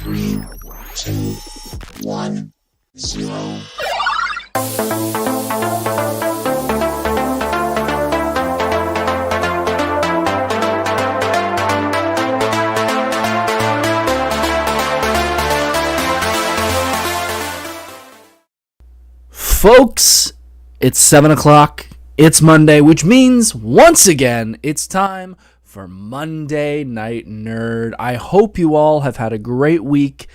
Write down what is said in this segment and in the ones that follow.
3, 2, 1, 0. Folks, it's 7 o'clock. It's Monday, which means once again, it's time for Monday Night Nerd. I hope you all have had a great week.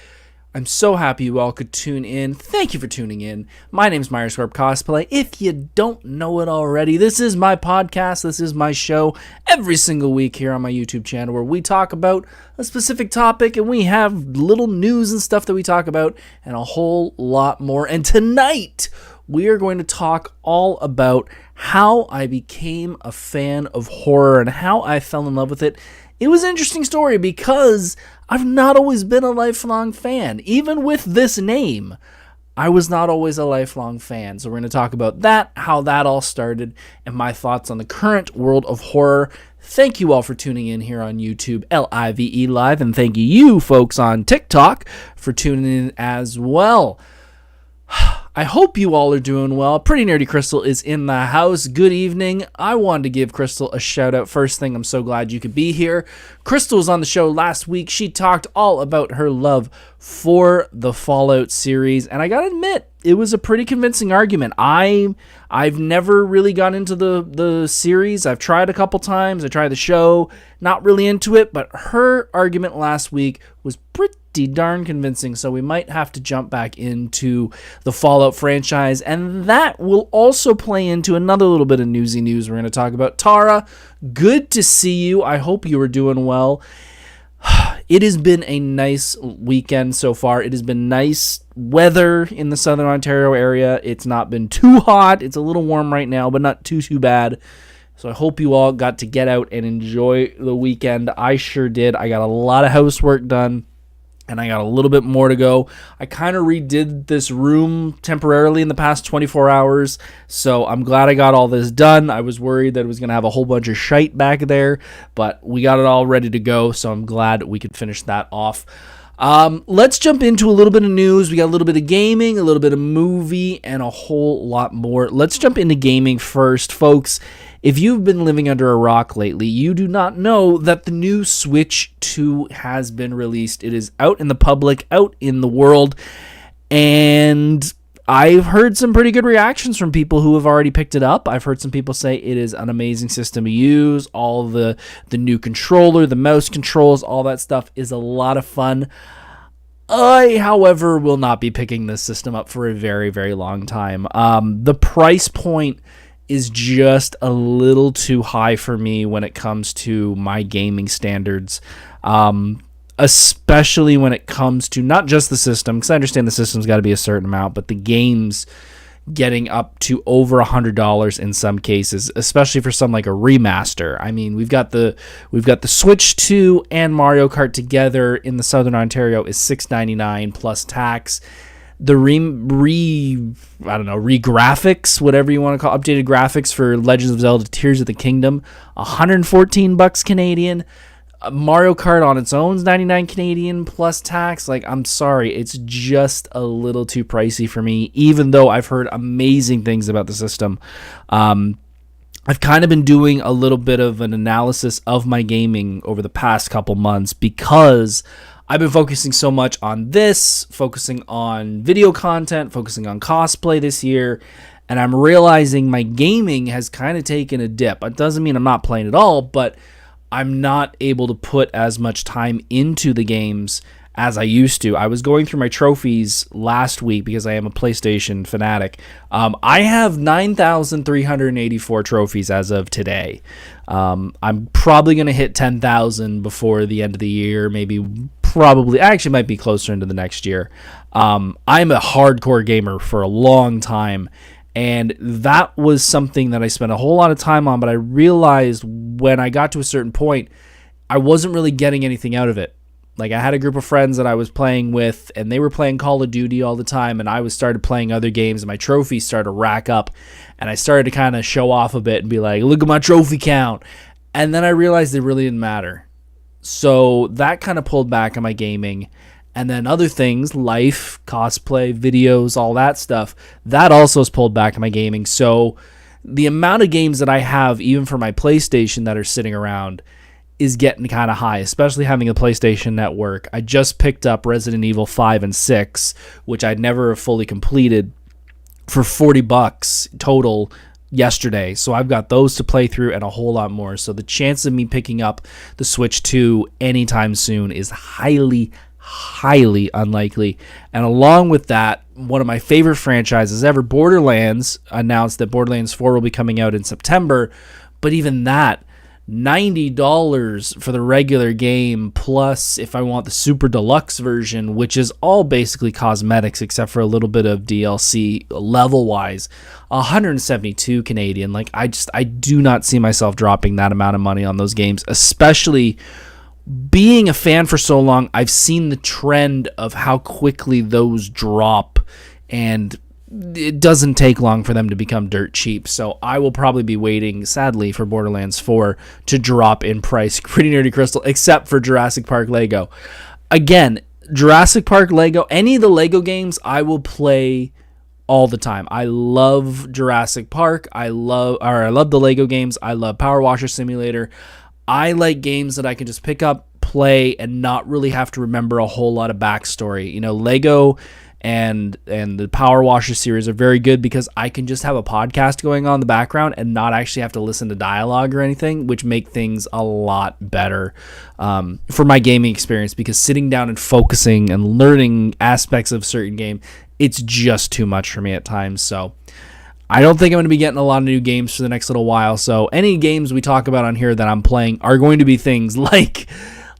I'm so happy you all could tune in. Thank you for tuning in. My name is Corp Cosplay. If you don't know it already, this is my podcast. This is my show every single week here on my YouTube channel where we talk about a specific topic and we have little news and stuff that we talk about and a whole lot more. And tonight, we are going to talk all about how I became a fan of horror and how I fell in love with it. It was an interesting story because I've not always been a lifelong fan. Even with this name, I was not always a lifelong fan. So we're going to talk about that, how that all started, and my thoughts on the current world of horror. Thank you all for tuning in here on YouTube, LIVE Live, and thank you folks on TikTok for tuning in as well. I hope you all are doing well. Pretty Nerdy Crystal is in the house. Good evening. I wanted to give Crystal a shout out. First thing, I'm so glad you could be here. Crystal was on the show last week. She talked all about her love for the Fallout series, and I gotta admit, it was a pretty convincing argument. I've never really gone into the series. I've tried a couple times. I tried the show, not really into it, but her argument last week was pretty darn convincing, so we might have to jump back into the Fallout franchise, and that will also play into another little bit of newsy news we're going to talk about. Tara, good to see you. I hope you are doing well. It has been a nice weekend so far. It has been nice weather in the Southern Ontario area. It's not been too hot. It's a little warm right now, but not too bad. So I hope you all got to get out and enjoy the weekend. I sure did. I got a lot of housework done, and I got a little bit more to go. I kind of redid this room temporarily in the past 24 hours, so I'm glad I got all this done. I was worried that it was going to have a whole bunch of shite back there, but we got it all ready to go, so I'm glad we could finish that off. Let's jump into a little bit of news. We got a little bit of gaming, a little bit of movie, and a whole lot more. Let's jump into gaming first, folks. If you've been living under a rock lately, you do not know that the new Switch 2 has been released. It is out in the public, out in the world, and I've heard some pretty good reactions from people who have already picked it up. I've heard some people say it is an amazing system to use. All the new controller, the mouse controls, all that stuff is a lot of fun. I, however, will not be picking this system up for a very, very long time. The price point is just a little too high for me when it comes to my gaming standards, especially when it comes to not just the system, because I understand the system's got to be a certain amount, but the games getting up to over $100 in some cases, especially for some like a remaster. I mean, we've got the Switch 2 and Mario Kart together in the Southern Ontario is $6.99 plus tax. The re-graphics, whatever you want to call, updated graphics for Legends of Zelda Tears of the Kingdom, $114 Canadian. Mario Kart on its own is $99 Canadian plus tax. Like, I'm sorry, it's just a little too pricey for me, even though I've heard amazing things about the system. I've kind of been doing a little bit of an analysis of my gaming over the past couple months because I've been focusing so much on this, focusing on video content, focusing on cosplay this year, and I'm realizing my gaming has kind of taken a dip. It doesn't mean I'm not playing at all, but I'm not able to put as much time into the games as I used to. I was going through my trophies last week because I am a PlayStation fanatic. I have 9,384 trophies as of today. I'm probably going to hit 10,000 before the end of the year, I actually might be closer into the next year. I'm a hardcore gamer for a long time, and that was something that I spent a whole lot of time on, but I realized when I got to a certain point, I wasn't really getting anything out of it. Like, I had a group of friends that I was playing with, and they were playing Call of Duty all the time, and I started playing other games, and my trophies started to rack up, and I started to kind of show off a bit and be like, look at my trophy count. And then I realized it really didn't matter. So that kind of pulled back on my gaming, And then other things, life, cosplay, videos, all that stuff, that also is pulled back in my gaming. So the amount of games that I have, even for my PlayStation, that are sitting around is getting kind of high, especially having a PlayStation Network. I just picked up Resident Evil 5 and 6, which I'd never fully completed, for $40 total yesterday. So I've got those to play through and a whole lot more. So the chance of me picking up the Switch 2 anytime soon is highly unlikely. And along with that, one of my favorite franchises ever, Borderlands, announced that Borderlands 4 will be coming out in September. But even that, $90 for the regular game, plus if I want the super deluxe version, which is all basically cosmetics except for a little bit of DLC level wise, 172 Canadian. Like, I do not see myself dropping that amount of money on those games, especially being a fan for so long. I've seen the trend of how quickly those drop, and it doesn't take long for them to become dirt cheap. So I will probably be waiting, sadly, for Borderlands 4 to drop in price. Pretty Nerdy Crystal, except for Jurassic Park Lego. Again, Jurassic Park Lego, any of the Lego games, I will play all the time. I love Jurassic Park. I love the Lego games. I love Power Washer Simulator. I like games that I can just pick up, play, and not really have to remember a whole lot of backstory. You know, Lego and the Power Washer series are very good because I can just have a podcast going on in the background and not actually have to listen to dialogue or anything, which make things a lot better for my gaming experience, because sitting down and focusing and learning aspects of a certain game, it's just too much for me at times. So I don't think I'm going to be getting a lot of new games for the next little while. So any games we talk about on here that I'm playing are going to be things like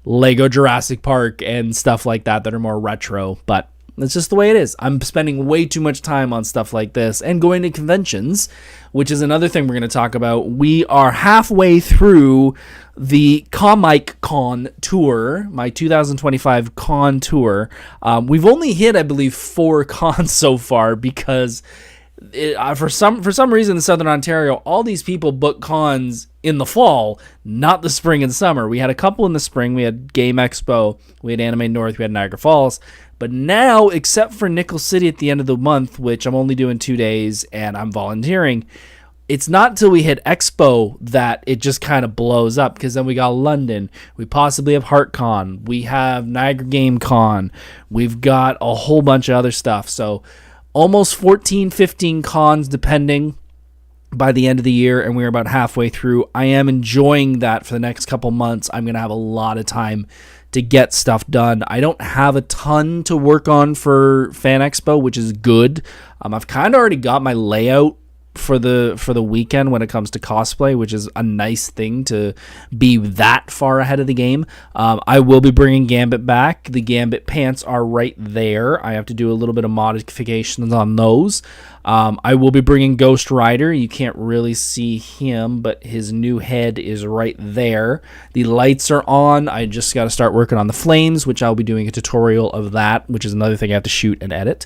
Lego Jurassic Park and stuff like that are more retro, but that's just the way it is. I'm spending way too much time on stuff like this and going to conventions, which is another thing we're going to talk about. We are halfway through the Comic Con tour, my 2025 con tour. We've only hit, I believe, 4 cons so far because for some reason in Southern Ontario, all these people book cons in the fall, not the spring and summer. We had a couple in the spring. We had Game Expo, we had Anime North, we had Niagara Falls. But now, except for Nickel City at the end of the month, which I'm only doing 2 days and I'm volunteering, it's not till we hit Expo that it just kind of blows up, because then we got London, we possibly have HeartCon, we have Niagara Game Con, we've got a whole bunch of other stuff. So almost 14, 15 cons depending by the end of the year, and we're about halfway through. I am enjoying that for the next couple months. I'm going to have a lot of time to get stuff done. I don't have a ton to work on for Fan Expo, which is good. I've kind of already got my layout for the weekend when it comes to cosplay, which is a nice thing to be that far ahead of the game. I will be bringing Gambit back. The Gambit pants are right there. I have to do a little bit of modifications on those. I will be bringing Ghost Rider. You can't really see him, but his new head is right there. The lights are on. I just got to start working on the flames, which I'll be doing a tutorial of that, which is another thing I have to shoot and edit.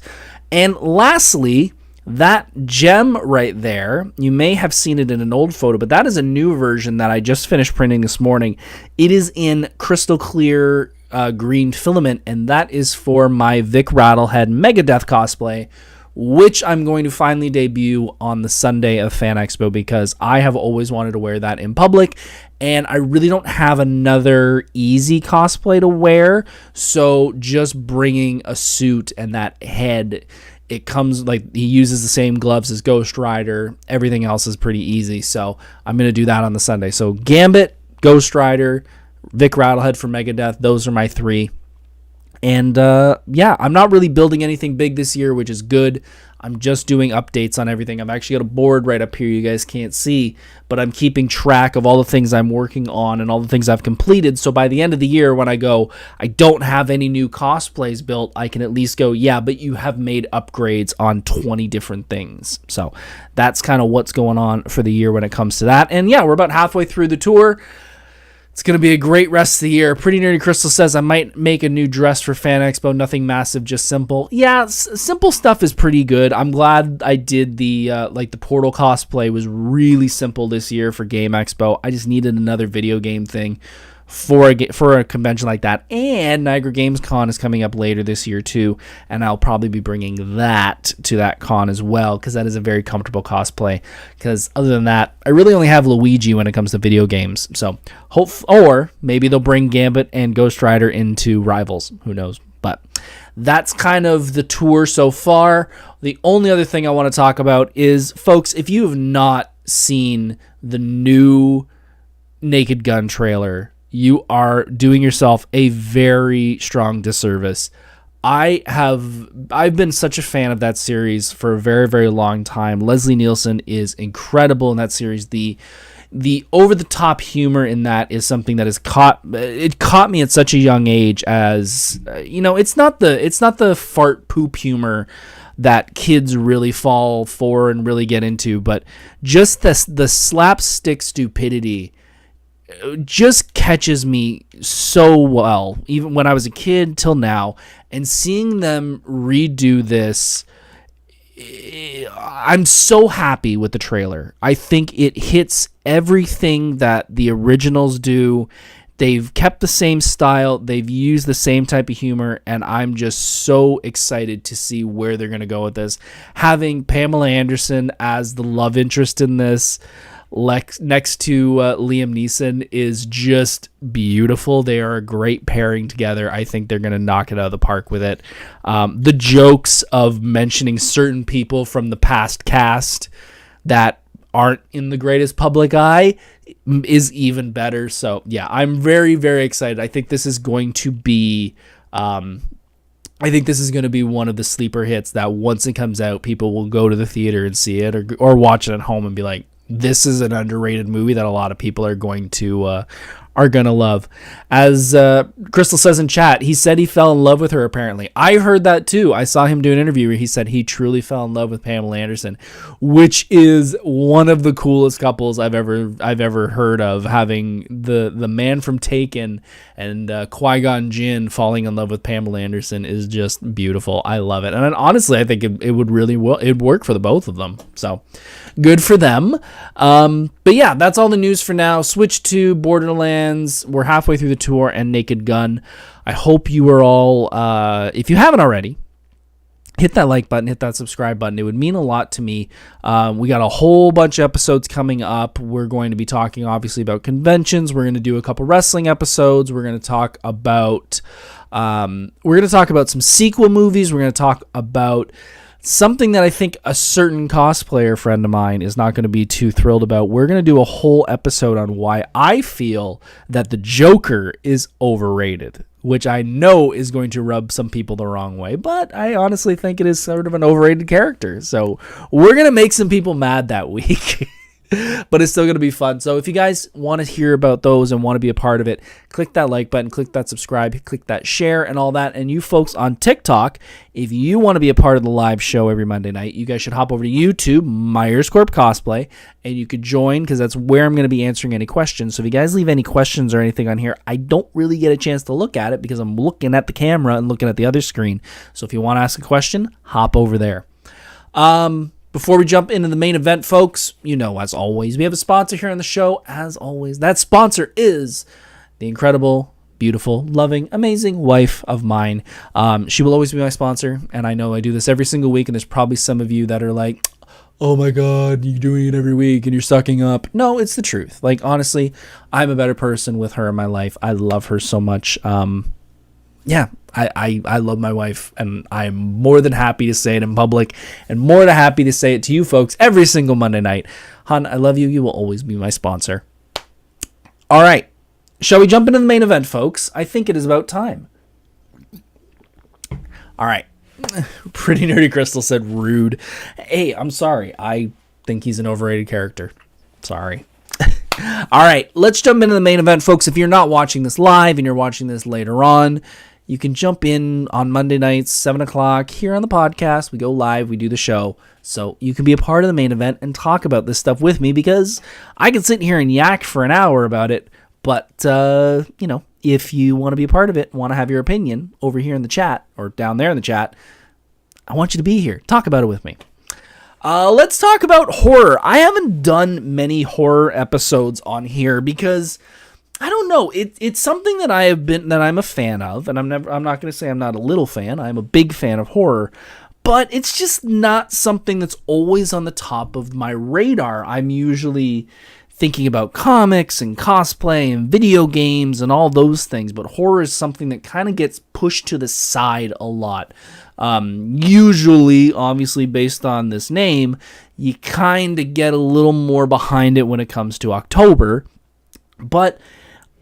And lastly, that gem right there, you may have seen it in an old photo, but that is a new version that I just finished printing this morning. It is in crystal clear green filament, and that is for my Vic Rattlehead Megadeth cosplay, which I'm going to finally debut on the Sunday of Fan Expo, because I have always wanted to wear that in public, and I really don't have another easy cosplay to wear, so just bringing a suit and that head, it comes, like, he uses the same gloves as Ghost Rider. Everything else is pretty easy, so I'm going to do that on the Sunday. So Gambit, Ghost Rider, Vic Rattlehead for Megadeth, those are my 3. And yeah, I'm not really building anything big this year, which is good. I'm just doing updates on everything. I've actually got a board right up here you guys can't see, but I'm keeping track of all the things I'm working on and all the things I've completed. So by the end of the year, when I go, I don't have any new cosplays built, I can at least go, yeah, but you have made upgrades on 20 different things. So that's kind of what's going on for the year when it comes to that. And yeah, we're about halfway through the tour. It's going to be a great rest of the year. Pretty Nerdy Crystal says I might make a new dress for Fan Expo. Nothing massive, just simple. Yeah, simple stuff is pretty good. I'm glad I did the Portal cosplay was really simple this year for Game Expo. I just needed another video game thing for a convention like that. And Niagara Games Con is coming up later this year too, and I'll probably be bringing that to that con as well, because that is a very comfortable cosplay. Because other than that, I really only have Luigi when it comes to video games. So or maybe they'll bring Gambit and Ghost Rider into Rivals. Who knows? But that's kind of the tour so far. The only other thing I want to talk about is, folks, if you have not seen the new Naked Gun trailer, you are doing yourself a very strong disservice. I've been such a fan of that series for a very, very long time. Leslie Nielsen is incredible in that series. The over-the-top humor in that is something that caught me at such a young age. As it's not the fart poop humor that kids really fall for and really get into, but just the slapstick stupidity just catches me so well, even when I was a kid till now. And seeing them redo this, I'm so happy with the trailer. I think it hits everything that the originals do. They've kept the same style. They've used the same type of humor, and I'm just so excited to see where they're going to go with this. Having Pamela Anderson as the love interest in this, next to Liam Neeson, is just beautiful. They are a great pairing together. I think they're going to knock it out of the park with it. The jokes of mentioning certain people from the past cast that aren't in the greatest public eye is even better. So yeah, I'm very, very excited. I think this is going to be one of the sleeper hits that once it comes out, people will go to the theater and see it, or watch it at home and be like, this is an underrated movie that a lot of people are going to love. As Crystal says in chat, he said he fell in love with her, apparently. I heard that too. I saw him do an interview where he said he truly fell in love with Pamela Anderson, which is one of the coolest couples I've ever heard of. Having the man from Taken and Qui-Gon Jinn falling in love with Pamela Anderson is just beautiful. I love it. And honestly, I think it would really it'd work for the both of them. So good for them. But yeah, that's all the news for now. Switch to Borderlands. We're halfway through the tour, and Naked Gun. I hope you are all, if you haven't already, hit that like button, hit that subscribe button. It would mean a lot to me. We got a whole bunch of episodes coming up. We're going to be talking, obviously, about conventions. We're going to do a couple wrestling episodes. We're going to talk about some sequel movies. We're going to talk about something that I think a certain cosplayer friend of mine is not going to be too thrilled about. We're going to do a whole episode on why I feel that the Joker is overrated, which I know is going to rub some people the wrong way, but I honestly think it is sort of an overrated character. So we're going to make some people mad that week. But it's still going to be fun. So if you guys want to hear about those and want to be a part of it, click that like button, click that subscribe, click that share and all that. And you folks on TikTok, if you want to be a part of the live show every Monday night, you guys should hop over to YouTube, Myers Corp Cosplay, and you could join, because that's where I'm going to be answering any questions. So if you guys leave any questions or anything on here, I don't really get a chance to look at it because I'm looking at the camera and looking at the other screen. So if you want to ask a question, hop over there. Before we jump into the main event, folks, as always, we have a sponsor here on the show. As always, that sponsor is the incredible, beautiful, loving, amazing wife of mine. She will always be my sponsor, and I know I do this every single week, and there's probably some of you that are like, oh my God, you're doing it every week, and you're sucking up. No, it's the truth. Like, honestly, I'm a better person with her in my life. I love her so much. I love my wife, and I'm more than happy to say it in public, and more than happy to say it to you folks every single Monday night. Hun, I love you. You will always be my sponsor. All right. Shall we jump into the main event, folks? I think it is about time. All right. Pretty Nerdy Crystal said rude. Hey, I'm sorry. I think he's an overrated character. Sorry. All right. Let's jump into the main event, folks. If you're not watching this live and you're watching this later on, you can jump in on Monday nights, 7 o'clock, here on the podcast. We go live, we do the show. So you can be a part of the main event and talk about this stuff with me, because I can sit here and yak for an hour about it. But, if you want to be a part of it, want to have your opinion over here in the chat, or down there in the chat, I want you to be here. Talk about it with me. Let's talk about horror. I haven't done many horror episodes on here because I don't know. It's something that I'm a fan of, and I'm not going to say I'm not a little fan. I'm a big fan of horror, but it's just not something that's always on the top of my radar. I'm usually thinking about comics and cosplay and video games and all those things, but horror is something that kind of gets pushed to the side a lot. Usually, obviously, based on this name, you kind of get a little more behind it when it comes to October, but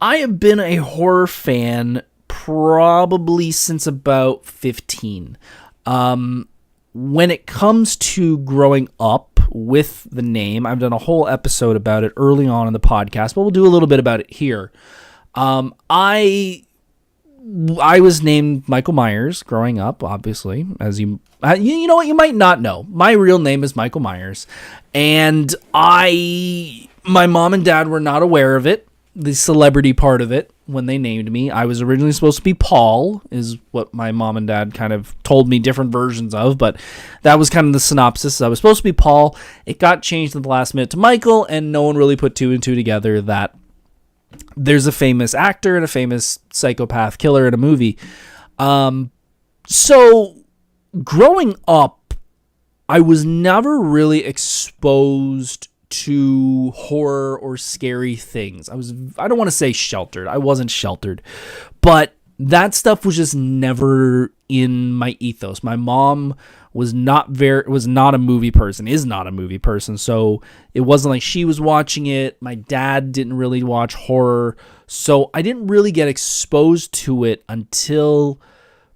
I have been a horror fan probably since about 15. When it comes to growing up with the name, I've done a whole episode about it early on in the podcast, but we'll do a little bit about it here. I was named Michael Myers growing up, obviously, as you know what, you might not know. My real name is Michael Myers, and my mom and dad were not aware of it, the celebrity part of it, when they named me. I was originally supposed to be Paul, is what my mom and dad kind of told me different versions of, but that was kind of the synopsis. I was supposed to be Paul. It got changed at the last minute to Michael, and no one really put two and two together that there's a famous actor and a famous psychopath killer in a movie. So growing up, I was never really exposed to horror or scary things. I don't want to say sheltered. I wasn't sheltered, but that stuff was just never in my ethos. My mom was not a movie person, is not a movie person. So it wasn't like she was watching it. My dad didn't really watch horror. So I didn't really get exposed to it until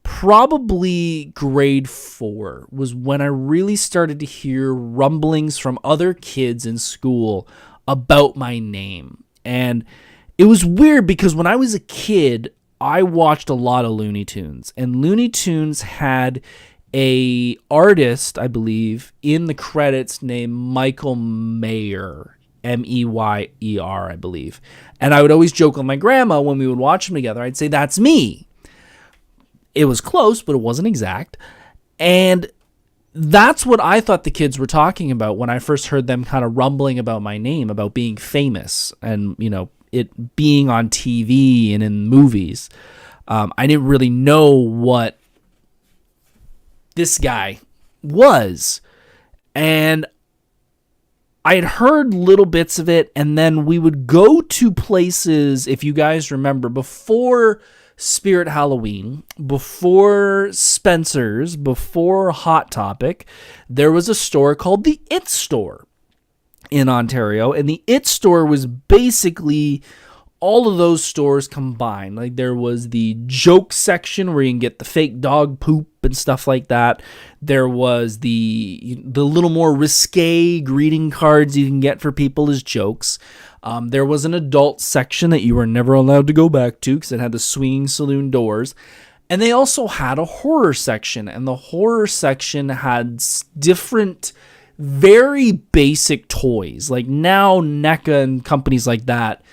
probably grade 4 was when I really started to hear rumblings from other kids in school about my name. And it was weird because when I was a kid, I watched a lot of Looney Tunes, and Looney Tunes had a artist, I believe, in the credits named Michael Mayer, Meyer, I believe. And I would always joke with my grandma when we would watch them together. I'd say, "That's me." It was close, but it wasn't exact. And that's what I thought the kids were talking about when I first heard them kind of rumbling about my name, about being famous and, it being on TV and in movies. I didn't really know what this guy was. And I had heard little bits of it, and then we would go to places, if you guys remember, before Spirit Halloween, before Spencer's, before Hot Topic, there was a store called the It Store in Ontario, and the It Store was basically all of those stores combined. Like, there was the joke section where you can get the fake dog poop and stuff like that. There was the little more risque greeting cards you can get for people as jokes. There was an adult section that you were never allowed to go back to because it had the swinging saloon doors. And they also had a horror section, and the horror section had different, very basic toys. Like now, NECA and companies like that,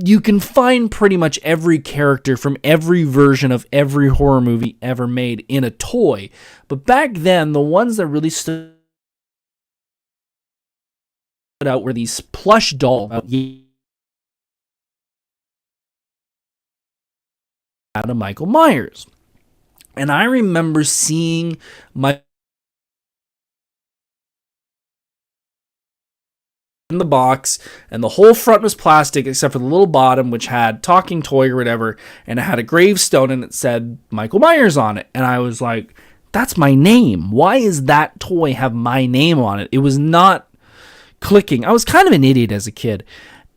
you can find pretty much every character from every version of every horror movie ever made in a toy. But back then, the ones that really stood out were these plush dolls out of Michael Myers. And I remember seeing my in the box, and the whole front was plastic except for the little bottom, which had talking toy or whatever, and it had a gravestone and it said Michael Myers on it. And I was like, that's my name. Why does that toy have my name on it? It was not clicking. I was kind of an idiot as a kid,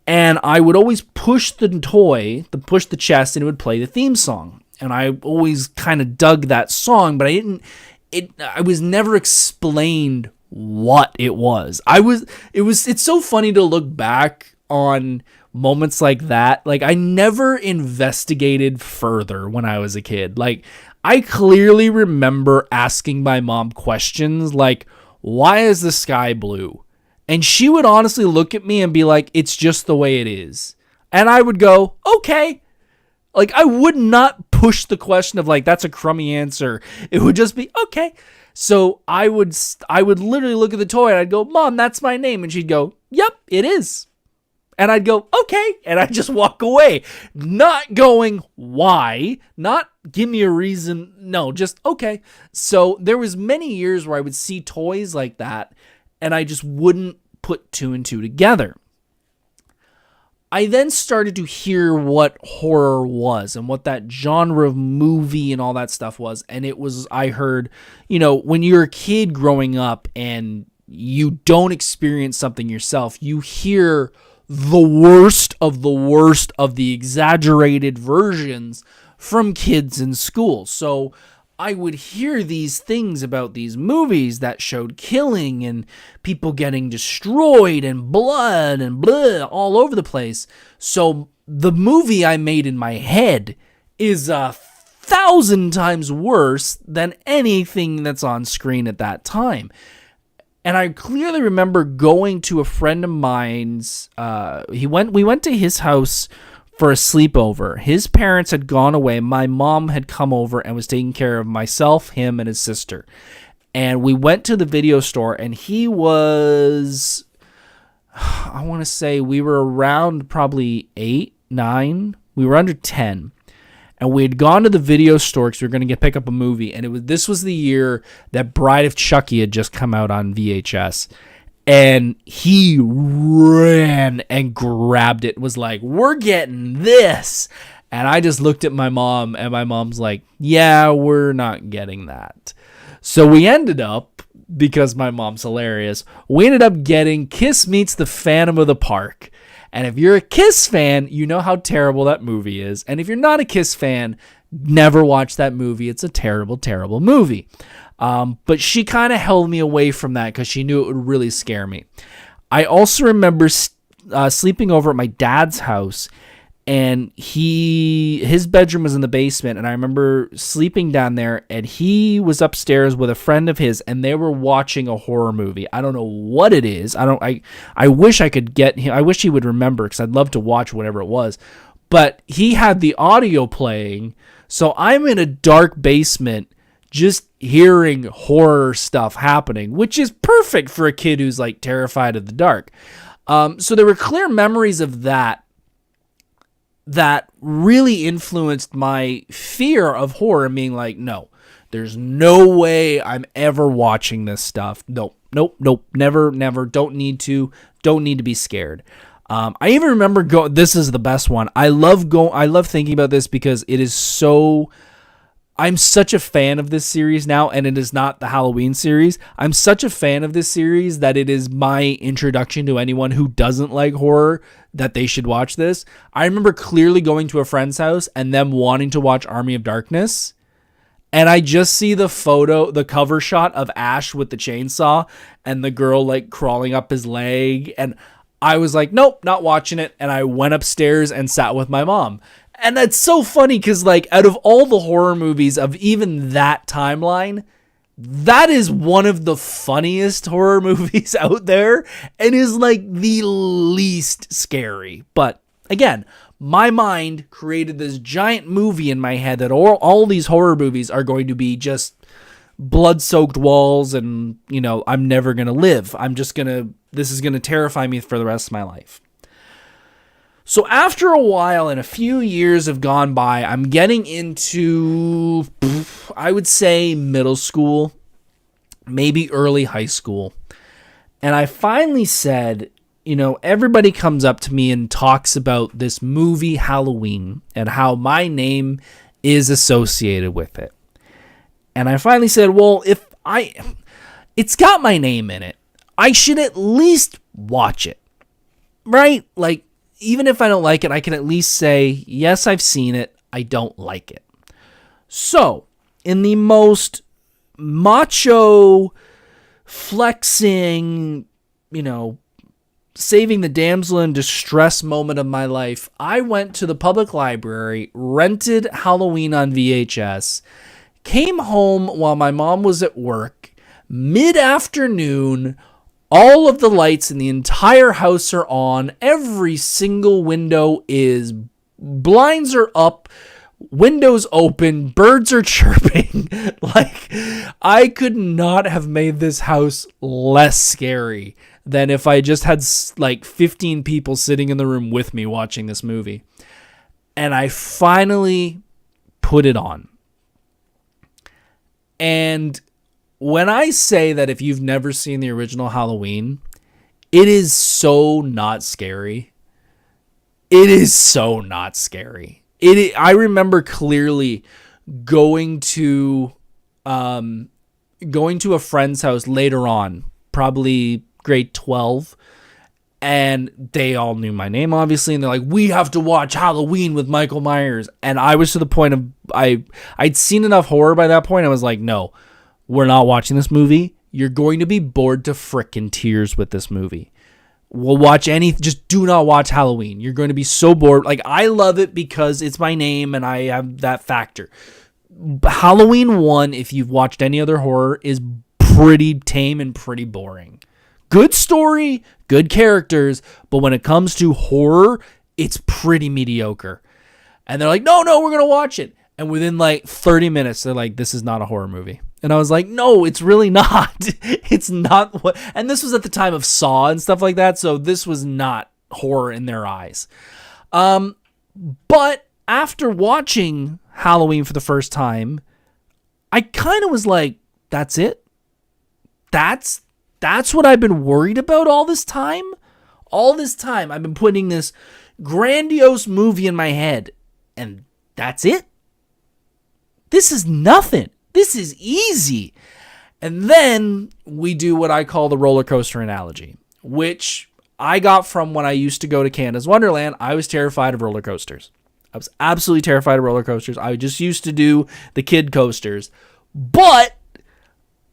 and I would always push the toy, push the chest, and it would play the theme song. And I always kind of dug that song, but I was never explained what it was. It's so funny to look back on moments like that. Like, I never investigated further when I was a kid. Like, I clearly remember asking my mom questions like, why is the sky blue? And she would honestly look at me and be like, it's just the way it is. And I would go, okay. Like, I would not push the question of like, that's a crummy answer. It would just be, okay. So I would literally look at the toy and I'd go, Mom, that's my name. And she'd go, yep, it is. And I'd go, okay. And I'd just walk away. Not going, why? Not give me a reason. No, just okay. So there was many years where I would see toys like that and I just wouldn't put two and two together. I then started to hear what horror was and what that genre of movie and all that stuff was. And it was, I heard, when you're a kid growing up and you don't experience something yourself, you hear the worst of the exaggerated versions from kids in school. So I would hear these things about these movies that showed killing and people getting destroyed and blood and blah all over the place. So the movie I made in my head is 1,000 times worse than anything that's on screen at that time. And I clearly remember going to a friend of mine's. We went to his house for a sleepover. His parents had gone away. My mom had come over and was taking care of myself, him, and his sister. And we went to the video store, and he was, I want to say we were around probably 8, 9. We were under 10. And we had gone to the video store because we were going to pick up a movie. And this was the year that Bride of Chucky had just come out on VHS. And he ran and grabbed it, was like, we're getting this. And I just looked at my mom, and my mom's like, yeah, we're not getting that. So we ended up, because my mom's hilarious, we ended up getting Kiss Meets the Phantom of the Park. And if you're a Kiss fan, you know how terrible that movie is. And if you're not a Kiss fan, never watch that movie. It's a terrible, terrible movie. But she kind of held me away from that because she knew it would really scare me. I also remember sleeping over at my dad's house, and his bedroom was in the basement, and I remember sleeping down there, and he was upstairs with a friend of his, and they were watching a horror movie. I don't know what it is. I wish I could get him. I wish he would remember, because I'd love to watch whatever it was. But he had the audio playing, so I'm in a dark basement just hearing horror stuff happening, which is perfect for a kid who's like terrified of the dark. So there were clear memories of that really influenced my fear of horror, being like, no, there's no way I'm ever watching this stuff. Nope, never, don't need to be scared. I even remember this is the best one. I love thinking about this because it is so, I'm such a fan of this series now, and it is not the Halloween series. I'm such a fan of this series that it is my introduction to anyone who doesn't like horror that they should watch this. I remember clearly going to a friend's house and them wanting to watch Army of Darkness, and I just see the cover shot of Ash with the chainsaw and the girl like crawling up his leg, and I was like, nope, not watching it, and I went upstairs and sat with my mom. And that's so funny because, like, out of all the horror movies of even that timeline, that is one of the funniest horror movies out there and is, like, the least scary. But, again, my mind created this giant movie in my head that all these horror movies are going to be just blood-soaked walls and, I'm never going to live. This is going to terrify me for the rest of my life. So after a while and a few years have gone by, I'm getting into, I would say, middle school, maybe early high school. And I finally said, everybody comes up to me and talks about this movie Halloween and how my name is associated with it. And I finally said, well, it's got my name in it, I should at least watch it, right? Like, even if I don't like it, I can at least say, yes, I've seen it. I don't like it. So, in the most macho, flexing, saving the damsel in distress moment of my life, I went to the public library, rented Halloween on VHS, came home while my mom was at work, mid-afternoon. All of the lights in the entire house are on. Every single window blinds are up, windows open, birds are chirping. Like, I could not have made this house less scary than if I just had like 15 people sitting in the room with me watching this movie. And I finally put it on. And when I say that if you've never seen the original Halloween, it is so not scary. It is so not scary. I remember clearly going to a friend's house later on, probably grade 12, and they all knew my name, obviously, and they're like, we have to watch Halloween with Michael Myers. And I was to the point of, I'd seen enough horror by that point. I was like, no, we're not watching this movie. You're going to be bored to frickin' tears with this movie. We'll watch just do not watch Halloween. You're going to be so bored. Like, I love it because it's my name and I have that factor. Halloween 1, if you've watched any other horror, is pretty tame and pretty boring. Good story, good characters, but when it comes to horror, it's pretty mediocre. And they're like, no, we're going to watch it. And within like 30 minutes, they're like, this is not a horror movie. And I was like, no, it's really not. It's not what. And this was at the time of Saw and stuff like that. So this was not horror in their eyes. But after watching Halloween for the first time, I kind of was like, that's it? That's what I've been worried about all this time? All this time, I've been putting this grandiose movie in my head, and that's it? This is nothing. This is easy. And then we do what I call the roller coaster analogy, which I got from when I used to go to Canada's Wonderland. I was terrified of roller coasters. I was absolutely terrified of roller coasters. I just used to do the kid coasters. But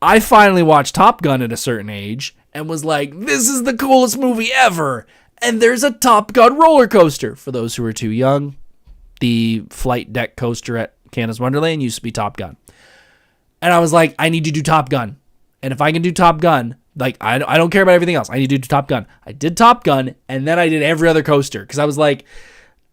I finally watched Top Gun at a certain age and was like, this is the coolest movie ever. And there's a Top Gun roller coaster. For those who are too young, the flight deck coaster at Canada's Wonderland used to be Top Gun. And I was like, I need to do Top Gun. And if I can do Top Gun, like, I don't care about everything else. I need to do Top Gun. I did Top Gun, and then I did every other coaster. Because I was like,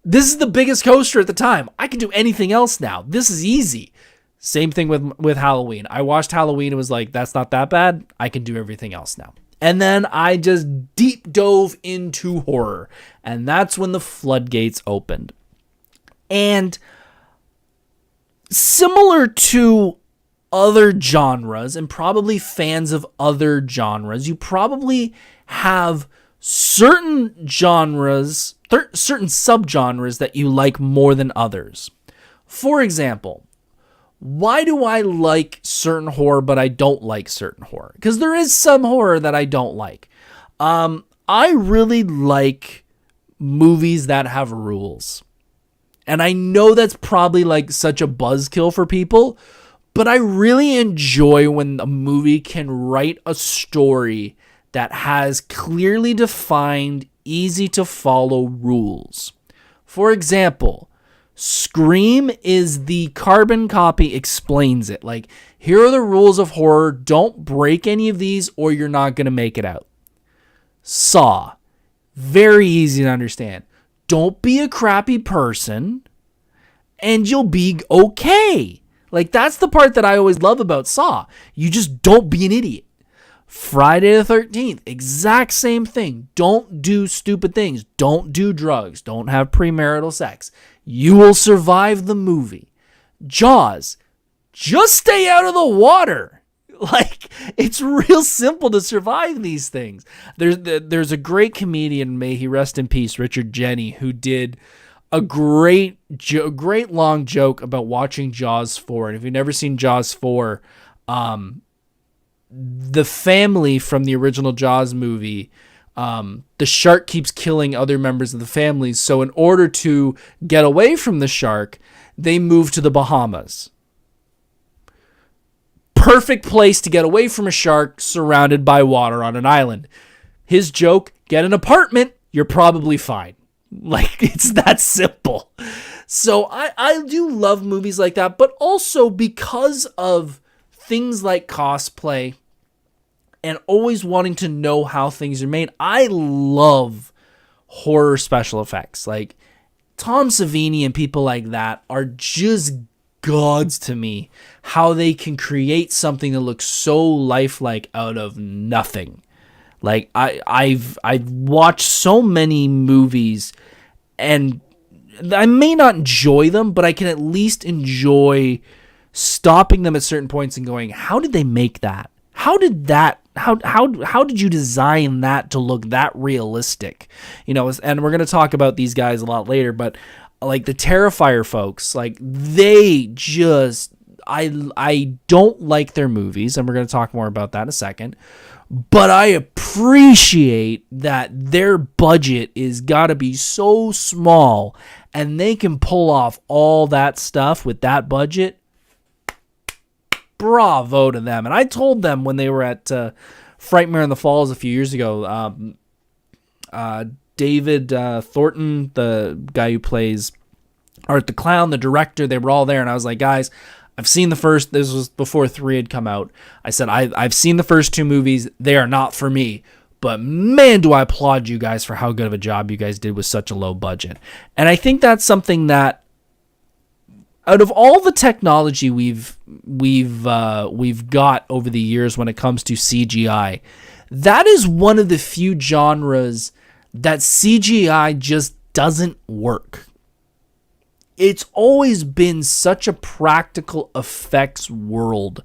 this is the biggest coaster at the time. I can do anything else now. This is easy. Same thing with Halloween. I watched Halloween and was like, that's not that bad. I can do everything else now. And then I just deep dove into horror. And that's when the floodgates opened. And similar to other genres and probably fans of other genres, you probably have certain genres, certain subgenres that you like more than others. For example, why do I like certain horror but I don't like certain horror? Because there is some horror that I don't like. I really like movies that have rules. And I know that's probably like such a buzzkill for people, but I really enjoy when a movie can write a story that has clearly defined, easy to follow rules. For example, Scream is the carbon copy explains it. Like, here are the rules of horror. Don't break any of these or you're not going to make it out. Saw, very easy to understand. Don't be a crappy person and you'll be okay. Like, that's the part that I always love about Saw. You just don't be an idiot. Friday the 13th, exact same thing. Don't do stupid things. Don't do drugs. Don't have premarital sex. You will survive the movie. Jaws, just stay out of the water. Like, it's real simple to survive these things. There's a great comedian, may he rest in peace, Richard Jenny, who did a great long joke about watching Jaws 4. And if you've never seen Jaws 4, the family from the original Jaws movie, the shark keeps killing other members of the family. So in order to get away from the shark, they move to the Bahamas. Perfect place to get away from a shark surrounded by water on an island. His joke, get an apartment, you're probably fine. Like, it's that simple. So I do love movies like that, but also because of things like cosplay and always wanting to know how things are made, I love horror special effects. Like, Tom Savini and people like that are just gods to me. How they can create something that looks so lifelike out of nothing. Like I've watched so many movies, and I may not enjoy them, but I can at least enjoy stopping them at certain points and going, how did they make that? How did you design that to look that realistic? You know, and we're going to talk about these guys a lot later, but like the Terrifier folks, like they just, I don't like their movies, and we're going to talk more about that in a second, but I appreciate that their budget is got to be so small and they can pull off all that stuff with that budget. Bravo to them. And I told them when they were at Frightmare in the Falls a few years ago, David Thornton, the guy who plays Art the Clown, the director, they were all there. And I was like, guys, I've seen the first, this was before 3 had come out. I said, I've seen the first 2 movies. They are not for me. But man, do I applaud you guys for how good of a job you guys did with such a low budget. And I think that's something that, out of all the technology we've got over the years when it comes to CGI, that is one of the few genres that CGI just doesn't work. It's always been such a practical effects world.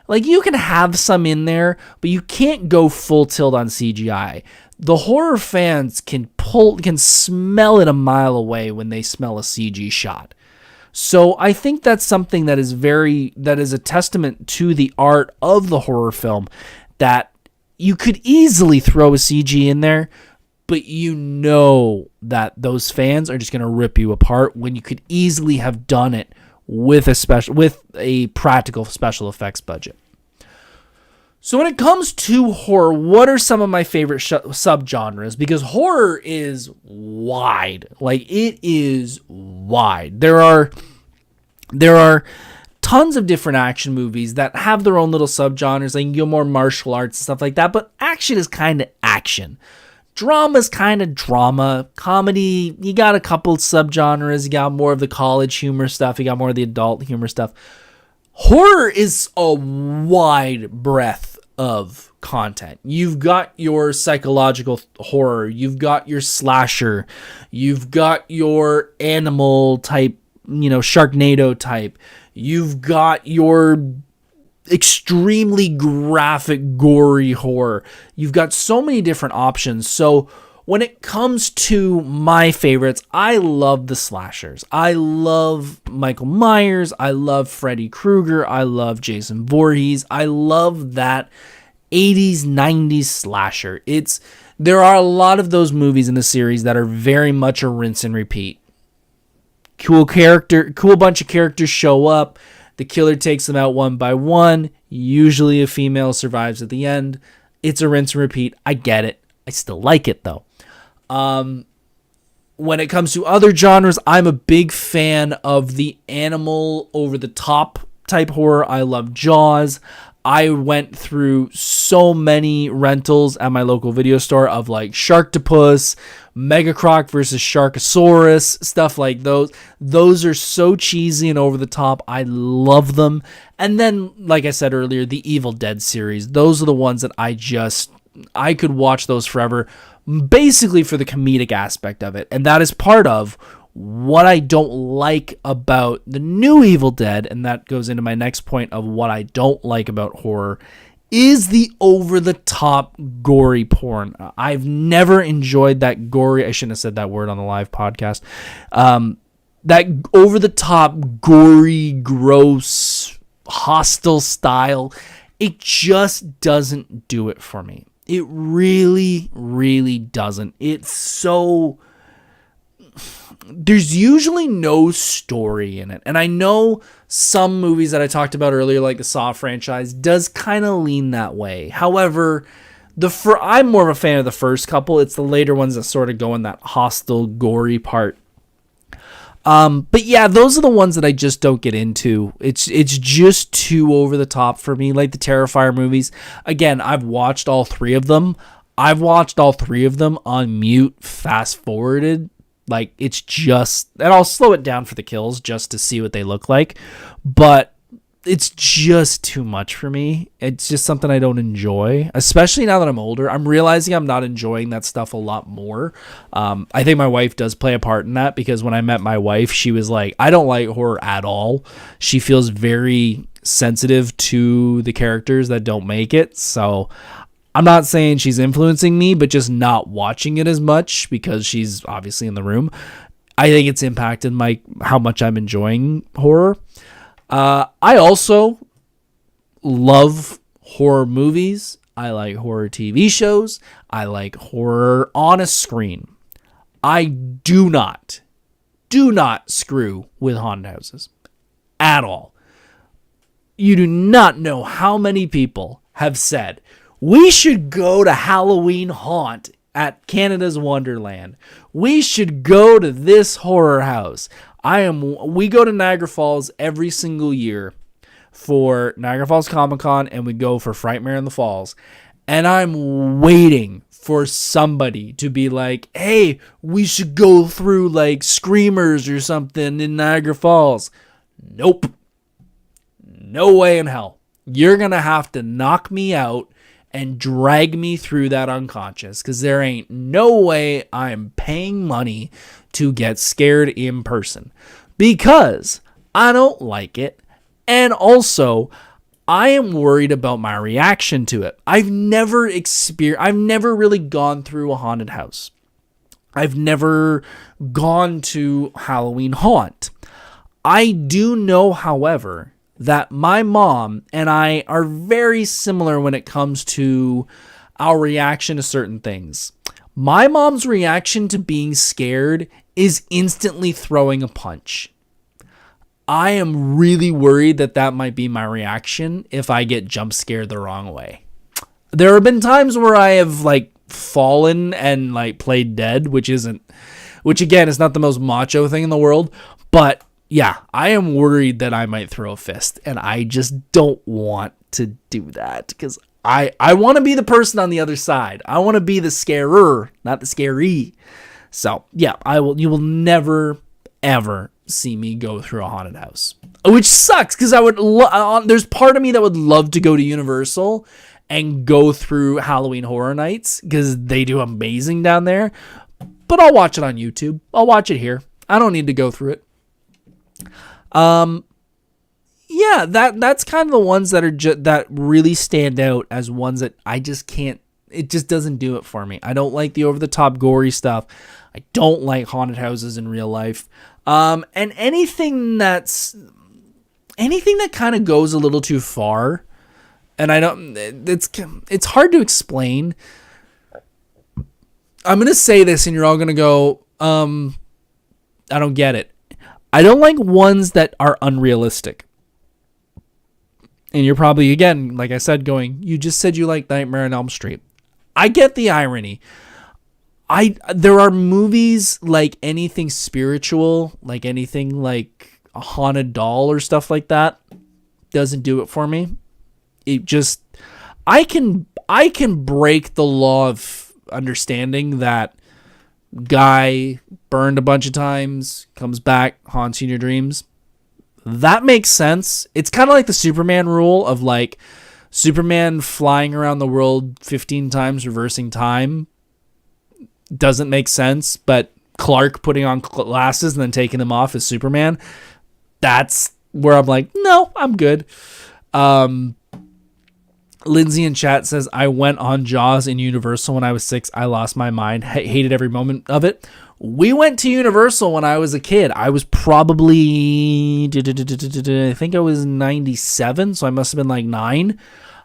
Like, you can have some in there, but you can't go full tilt on CGI. The horror fans can smell it a mile away when they smell a CG shot. So I think that's something that is a testament to the art of the horror film, that you could easily throw a CG in there, but you know that those fans are just going to rip you apart when you could easily have done it with a practical special effects budget. So when it comes to horror, what are some of my favorite subgenres? Because horror is wide. Like, it is wide. There are tons of different action movies that have their own little subgenres. Like, you go more martial arts and stuff like that, but action is kind of action. Drama is kind of drama. Comedy, you got a couple subgenres. You got more of the college humor stuff. You got more of the adult humor stuff. Horror is a wide breadth of content. You've got your psychological horror. You've got your slasher. You've got your animal type, Sharknado type. You've got your extremely graphic, gory horror. You've got so many different options. So when it comes to my favorites, I love the slashers. I love Michael Myers. I love Freddy Krueger. I love Jason Voorhees. I love that 80s, 90s slasher. There are a lot of those movies in the series that are very much a rinse and repeat. Cool bunch of characters show up. The killer takes them out one by one. Usually a female survives at the end. It's a rinse and repeat. I get it. I still like it, though. When it comes to other genres, I'm a big fan of the animal over-the-top type horror. I love Jaws. I went through so many rentals at my local video store of like Sharktopus, Megacroc versus Sharkosaurus, stuff like those. Those are so cheesy and over the top. I love them. And then, like I said earlier, the Evil Dead series. Those are the ones that I could watch those forever, basically for the comedic aspect of it. And that is part of what I don't like about the new Evil Dead, and that goes into my next point of what I don't like about horror, is the over-the-top gory porn. I've never enjoyed that gory, I shouldn't have said that word on the live podcast, that over-the-top gory, gross, hostile style. It just doesn't do it for me. It really, really doesn't. It's so... There's usually no story in it. And I know some movies that I talked about earlier, like the Saw franchise, does kind of lean that way. However, I'm more of a fan of the first couple. It's the later ones that sort of go in that hostile, gory part. But yeah, those are the ones that I just don't get into. It's just too over the top for me, like the Terrifier movies. Again, I've watched all 3 of them. I've watched all 3 of them on mute, fast forwarded. Like, it's just, and I'll slow it down for the kills just to see what they look like. But it's just too much for me. It's just something I don't enjoy, especially now that I'm older. I'm realizing I'm not enjoying that stuff a lot more. I think my wife does play a part in that, because when I met my wife, she was like, I don't like horror at all. She feels very sensitive to the characters that don't make it. So I'm not saying she's influencing me, but just not watching it as much because she's obviously in the room. I think it's impacted how much I'm enjoying horror. I also love horror movies. I like horror TV shows. I like horror on a screen. I do not screw with haunted houses at all. You do not know how many people have said, we should go to Halloween Haunt at Canada's Wonderland. We should go to this horror house. We go to Niagara Falls every single year for Niagara Falls Comic Con, and we go for Frightmare in the Falls. And I'm waiting for somebody to be like, hey, we should go through like Screamers or something in Niagara Falls. Nope. No way in hell. You're going to have to knock me out and drag me through that unconscious, because there ain't no way I'm paying money to get scared in person, because I don't like it. And also, I am worried about my reaction to it. I've never really gone through a haunted house. I've never gone to Halloween Haunt. I do know, however, that my mom and I are very similar when it comes to our reaction to certain things. My mom's reaction to being scared is instantly throwing a punch. I am really worried that might be my reaction if I get jump scared the wrong way. There have been times where I have like fallen and like played dead, which again is not the most macho thing in the world, but yeah, I am worried that I might throw a fist, and I just don't want to do that, because I want to be the person on the other side. I want to be the scarer, not the scary. So yeah, you will never ever see me go through a haunted house, which sucks, because there's part of me that would love to go to Universal and go through Halloween Horror Nights, because they do amazing down there. But I'll watch it on YouTube. I'll watch it here. I don't need to go through it. Yeah, that's kind of the ones that are that really stand out as ones that I just can't. It just doesn't do it for me. I don't like the over the top gory stuff. I don't like haunted houses in real life. And anything that kind of goes a little too far, and it's hard to explain. I'm gonna say this, and you're all gonna go, I don't get it. I don't like ones that are unrealistic. And you're probably, again, like I said, going, you just said you like Nightmare on Elm Street. I get the irony. There are movies like anything spiritual, like anything like a haunted doll or stuff like that, doesn't do it for me. It just, I can break the law of understanding that guy burned a bunch of times, comes back, haunts you in your dreams. That makes sense. It's kind of like the Superman rule of like Superman flying around the world 15 times, reversing time. Doesn't make sense, but Clark putting on glasses and then taking them off as Superman, that's where I'm like, no, I'm good. Lindsay in chat says, I went on Jaws in Universal when I was 6. I lost my mind. Hated every moment of it. We went to Universal when I was a kid. I was probably, I think I was 97, so I must have been like 9.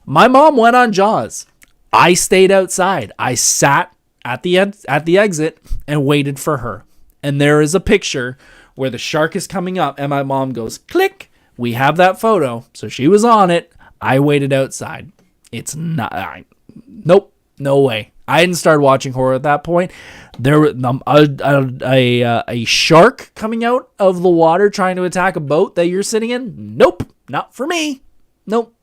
My mom went on Jaws. I stayed outside. I sat at the exit and waited for her. And there is a picture where the shark is coming up, and my mom goes, click. We have that photo. So she was on it. I waited outside. It's not, nope, no way. I hadn't started watching horror at that point. There was a shark coming out of the water trying to attack a boat that you're sitting in. Nope, not for me. Nope.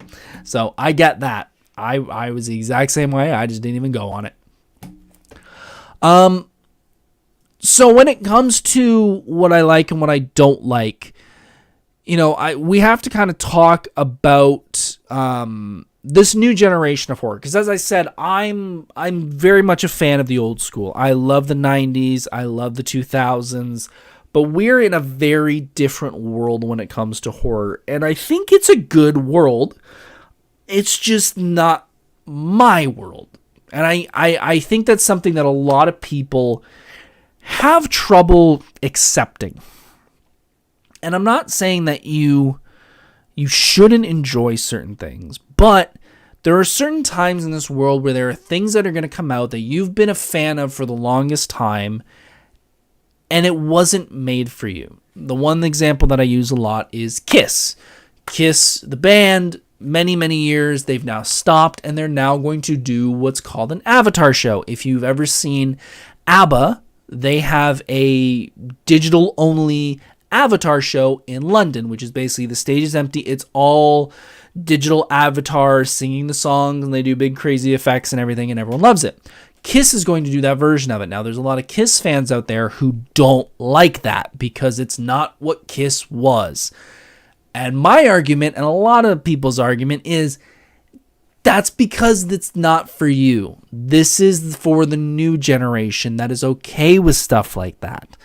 So I get that. I was the exact same way. I just didn't even go on it. So when it comes to what I like and what I don't like, we have to kind of talk about this new generation of horror, because as I said, I'm very much a fan of the old school. I love the 90s, I love the 2000s, but we're in a very different world when it comes to horror, and I think it's a good world. It's just not my world, and I think that's something that a lot of people have trouble accepting. And I'm not saying that you shouldn't enjoy certain things, but there are certain times in this world where there are things that are going to come out that you've been a fan of for the longest time, and it wasn't made for you. The one example that I use a lot is Kiss. Kiss, the band, many, many years, they've now stopped, and they're now going to do what's called an Avatar show. If you've ever seen ABBA, they have a digital-only Avatar show in London, which is basically the stage is empty. It's all digital avatars singing the songs, and they do big crazy effects and everything, and everyone loves it. Kiss is going to do that version of it. Now, there's a lot of Kiss fans out there who don't like that because it's not what Kiss was. And my argument, and a lot of people's argument, is that's because it's not for you. This is for the new generation that is okay with stuff like that.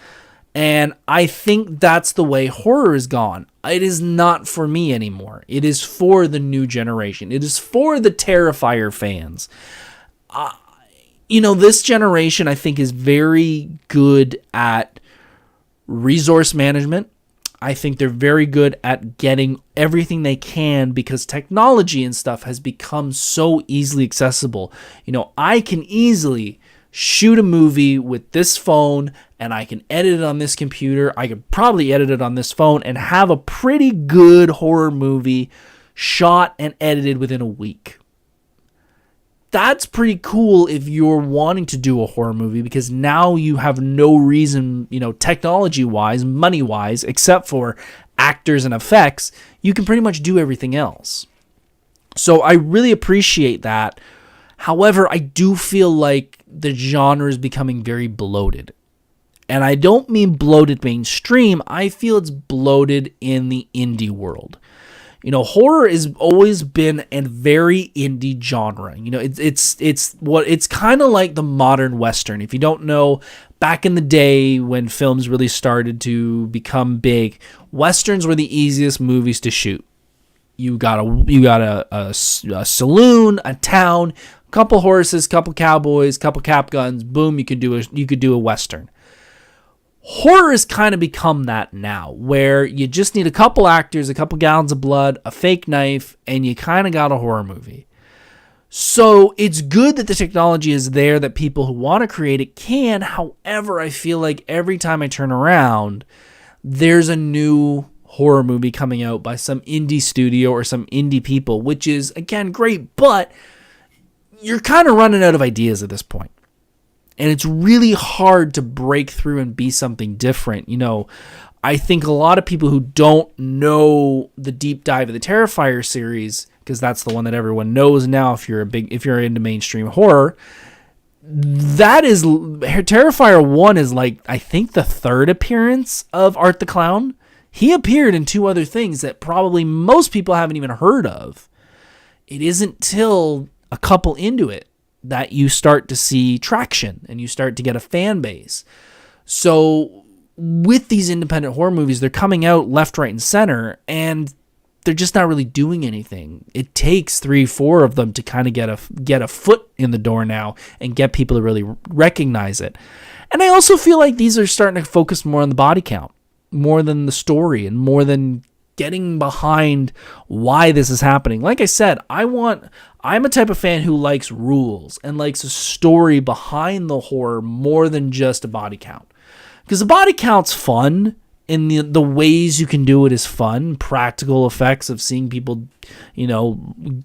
And I think that's the way horror is gone. It is not for me anymore. It is for the new generation. It is for the Terrifier fans. This generation, I think, is very good at resource management. I think they're very good at getting everything they can because technology and stuff has become so easily accessible. I can easily shoot a movie with this phone, and I can edit it on this computer. I could probably edit it on this phone and have a pretty good horror movie shot and edited within a week. That's pretty cool if you're wanting to do a horror movie, because now you have no reason, technology-wise, money-wise, except for actors and effects, you can pretty much do everything else. So I really appreciate that. However, I do feel like the genre is becoming very bloated. And I don't mean bloated mainstream. I feel it's bloated in the indie world. Horror has always been a very indie genre. It's kind of like the modern Western. If you don't know, back in the day when films really started to become big, Westerns were the easiest movies to shoot. You got a saloon, a town, couple horses, couple cowboys, couple cap guns, boom, you could do a Western. Horror has kind of become that now, where you just need a couple actors, a couple gallons of blood, a fake knife, and you kind of got a horror movie. So it's good that the technology is there, that people who want to create it can. However, I feel like every time I turn around, there's a new horror movie coming out by some indie studio or some indie people, which is, again, great, but you're kind of running out of ideas at this point. And it's really hard to break through and be something different. I think a lot of people who don't know the deep dive of the Terrifier series, because that's the one that everyone knows now if you're into mainstream horror, that is Terrifier 1 is I think the third appearance of Art the Clown. He appeared in two other things that probably most people haven't even heard of. It isn't till a couple into it that you start to see traction and you start to get a fan base. So with these independent horror movies, they're coming out left, right, and center, and they're just not really doing anything. It takes 3-4 of them to kind of get a foot in the door now and get people to really recognize it. And I also feel like these are starting to focus more on the body count, more than the story, and more than getting behind why this is happening. Like I said, I'm a type of fan who likes rules and likes a story behind the horror more than just a body count. Because the body count's fun, and the ways you can do it is fun. Practical effects of seeing people,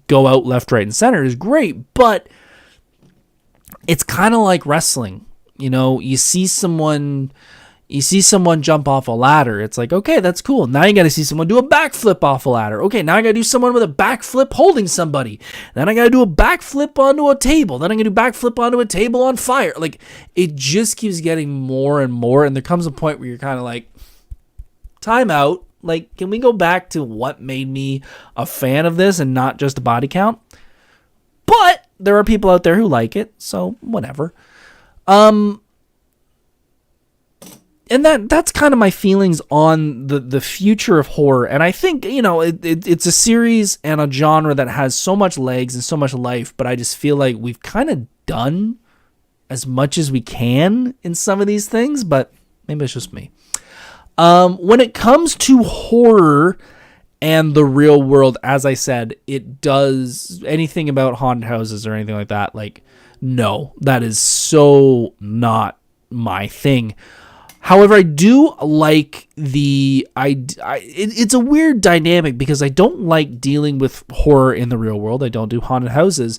go out left, right, and center is great, but it's kind of like wrestling. You see someone jump off a ladder. It's like, okay, that's cool. Now you got to see someone do a backflip off a ladder. Okay, now I got to do someone with a backflip holding somebody. Then I got to do a backflip onto a table. Then I'm going to do backflip onto a table on fire. It just keeps getting more and more. And there comes a point where you're kind of like, time out. Like, can we go back to what made me a fan of this and not just a body count? But there are people out there who like it, so whatever. And that's kind of my feelings on the future of horror. And I think, it's a series and a genre that has so much legs and so much life, but I just feel like we've kind of done as much as we can in some of these things, but maybe it's just me. When it comes to horror and the real world, as I said, it does anything about haunted houses or anything like that. Like, no, that is so not my thing. However, I do like it's a weird dynamic because I don't like dealing with horror in the real world. I don't do haunted houses,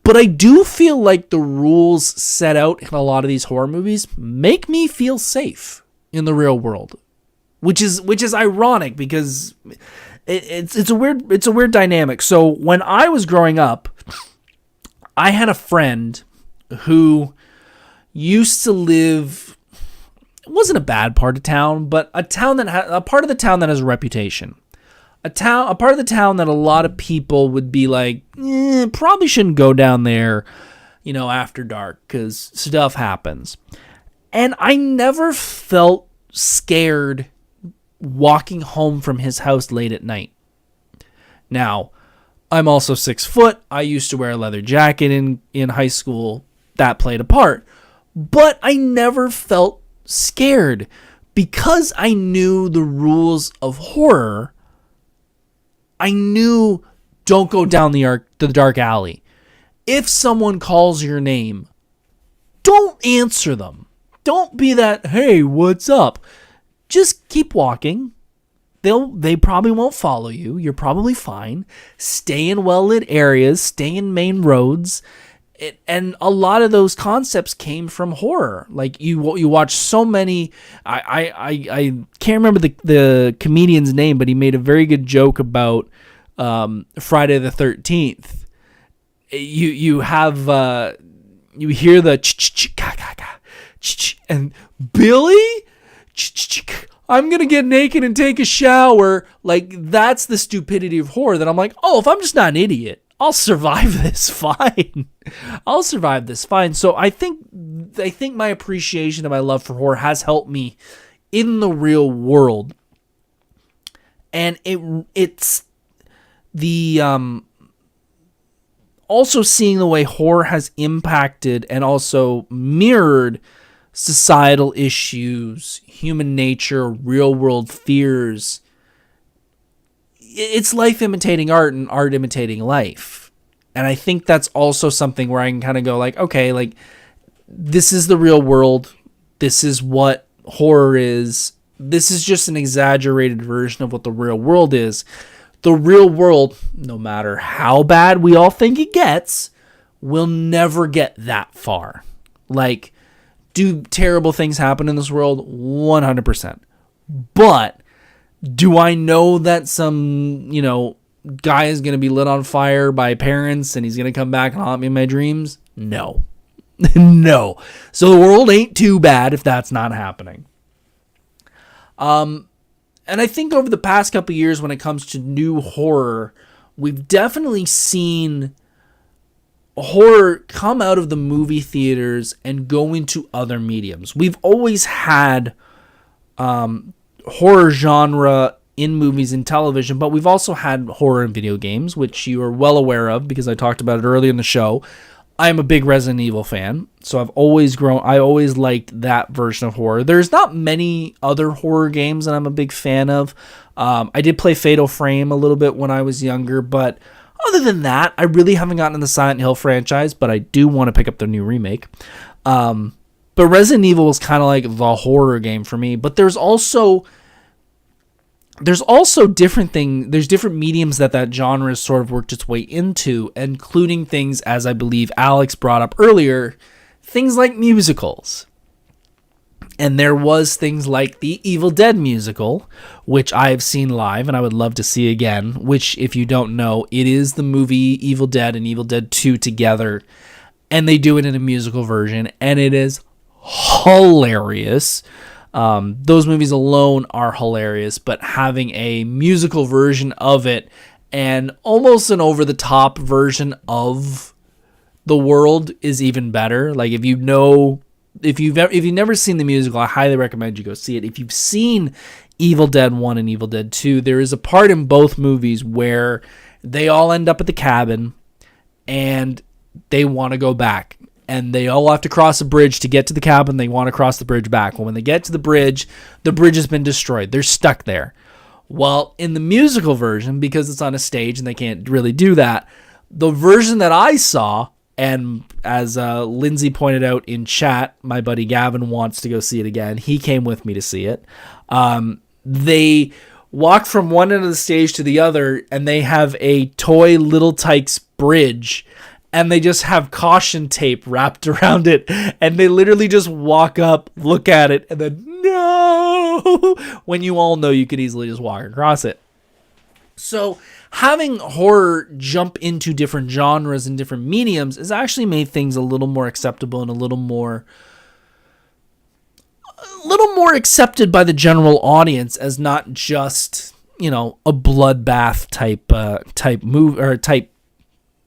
but I do feel like the rules set out in a lot of these horror movies make me feel safe in the real world, which is ironic because it's a weird dynamic. So when I was growing up, I had a friend who used to live. It wasn't a bad part of town, but a part of the town that has a reputation. A part of the town that a lot of people would be like, probably shouldn't go down there, after dark because stuff happens. And I never felt scared walking home from his house late at night. Now, I'm also 6 foot. I used to wear a leather jacket in high school. That played a part. But I never felt scared because I knew the rules of horror. I knew don't go down the dark alley. If someone calls your name, don't answer them. Don't be that, hey, what's up? Just keep walking. They probably won't follow you. You're probably fine. Stay in well-lit areas. Stay in main roads. And a lot of those concepts came from horror. Like you watch so many. I can't remember the comedian's name, but he made a very good joke about Friday the 13th. You have you hear the and Billy, I'm gonna get naked and take a shower. Like that's the stupidity of horror. That I'm like, oh, if I'm just not an idiot, I'll survive this fine. I'll survive this fine. So I think my appreciation and my love for horror has helped me in the real world. And it's the also seeing the way horror has impacted and also mirrored societal issues, human nature, real world fears. It's life imitating art and art imitating life. And I think that's also something where I can kind of go like, okay, like this is the real world. This is what horror is. This is just an exaggerated version of what the real world is. The real world, no matter how bad we all think it gets, will never get that far. Like, do terrible things happen in this world? 100%. But do I know that some, guy is going to be lit on fire by parents and he's going to come back and haunt me in my dreams? No. No. So the world ain't too bad if that's not happening. And I think over the past couple of years when it comes to new horror, we've definitely seen horror come out of the movie theaters and go into other mediums. We've always had horror genre in movies and television, but we've also had horror in video games, which you are well aware of because I talked about it earlier in the show. I am a big Resident Evil fan, so I always liked that version of horror. There's not many other horror games that I'm a big fan of. I did play Fatal Frame a little bit when I was younger, but other than that, I really haven't gotten in the Silent Hill franchise, but I do want to pick up the new remake. But Resident Evil was kind of like the horror game for me, but there's also different things. There's different mediums that genre has sort of worked its way into, including things, as I believe Alex brought up earlier, things like musicals. And there was things like the Evil Dead musical, which I have seen live and I would love to see again, which, if you don't know, it is the movie Evil Dead and Evil Dead 2 together. And they do it in a musical version, and it is hilarious. Those movies alone are hilarious, but having a musical version of it and almost an over-the-top version of the world is even better. Like if you've never seen the musical, I highly recommend you go see it. If you've seen Evil Dead 1 and Evil Dead 2, there is a part in both movies where they all end up at the cabin and they want to go back. And they all have to cross a bridge to get to the cabin. They want to cross the bridge back. Well, when they get to the bridge has been destroyed. They're stuck there. Well, in the musical version, because it's on a stage and they can't really do that, the version that I saw, and as Lindsay pointed out in chat, my buddy Gavin wants to go see it again. He came with me to see it. They walk from one end of the stage to the other, and they have a toy Little Tykes bridge, and they just have caution tape wrapped around it, and they literally just walk up, look at it, and then no, when you all know you could easily just walk across it. So having horror jump into different genres and different mediums has actually made things a little more acceptable and a little more accepted by the general audience as not just, a bloodbath type move or type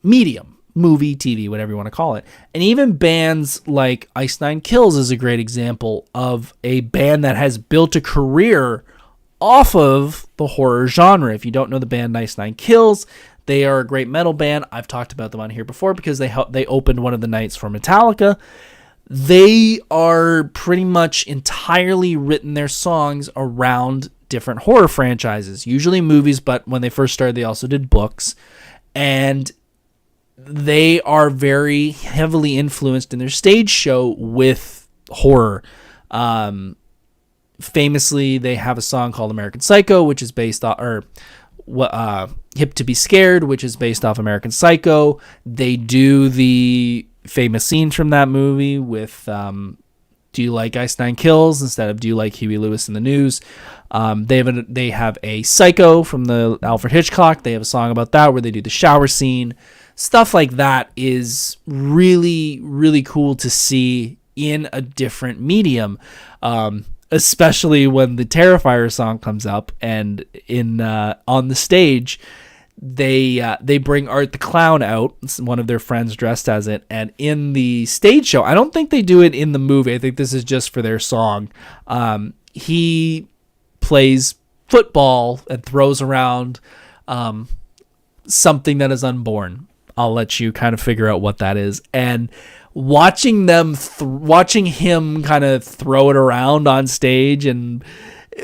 medium. Movie, TV, whatever you want to call it. And even bands like Ice Nine Kills is a great example of a band that has built a career off of the horror genre. If you don't know the band Ice Nine Kills, they are a great metal band. I've talked about them on here before because they opened one of the nights for Metallica. They are pretty much entirely written their songs around different horror franchises, usually movies, but when they first started, they also did books. And they are very heavily influenced in their stage show with horror. Famously, they have a song called American Psycho, which is based off, Hip to Be Scared, which is based off American Psycho. They do the famous scenes from that movie with Do You Like Ice Nine Kills instead of Do You Like Huey Lewis in the News. They have a Psycho from the Alfred Hitchcock. They have a song about that where they do the shower scene. Stuff like that is really, really cool to see in a different medium, especially when the Terrifier song comes up and on the stage, they bring Art the Clown out, one of their friends dressed as it, and in the stage show, I don't think they do it in the movie. I think this is just for their song. He plays football and throws around something that is unborn. I'll let you kind of figure out what that is. And watching him kind of throw it around on stage and